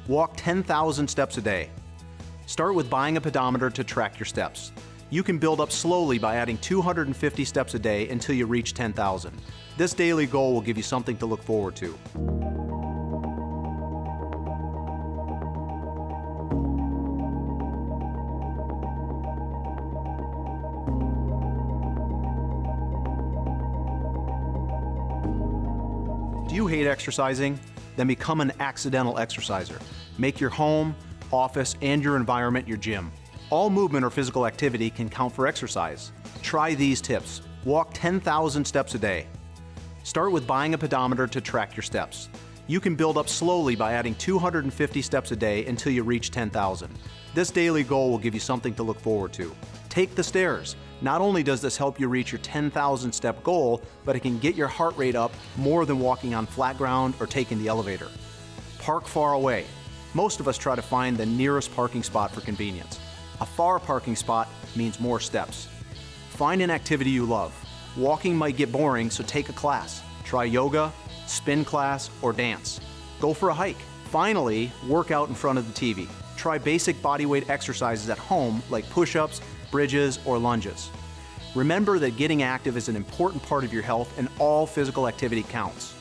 Walk 10,000 steps a day. Start with buying a pedometer to track your steps. You can build up slowly by adding 250 steps a day until you reach 10,000. This daily goal will give you something to look forward to. Do you hate exercising? Then become an accidental exerciser. Make your home, office, and your environment your gym. All movement or physical activity can count for exercise. Try these tips. Walk 10,000 steps a day. Start with buying a pedometer to track your steps. You can build up slowly by adding 250 steps a day until you reach 10,000. This daily goal will give you something to look forward to. Take the stairs. Not only does this help you reach your 10,000 step goal, but it can get your heart rate up more than walking on flat ground or taking the elevator. Park far away. Most of us try to find the nearest parking spot for convenience. A far parking spot means more steps. Find an activity you love. Walking might get boring, so take a class. Try yoga, spin class, or dance. Go for a hike. Finally, work out in front of the TV. Try basic bodyweight exercises at home like push-ups, bridges, or lunges. Remember that getting active is an important part of your health and all physical activity counts.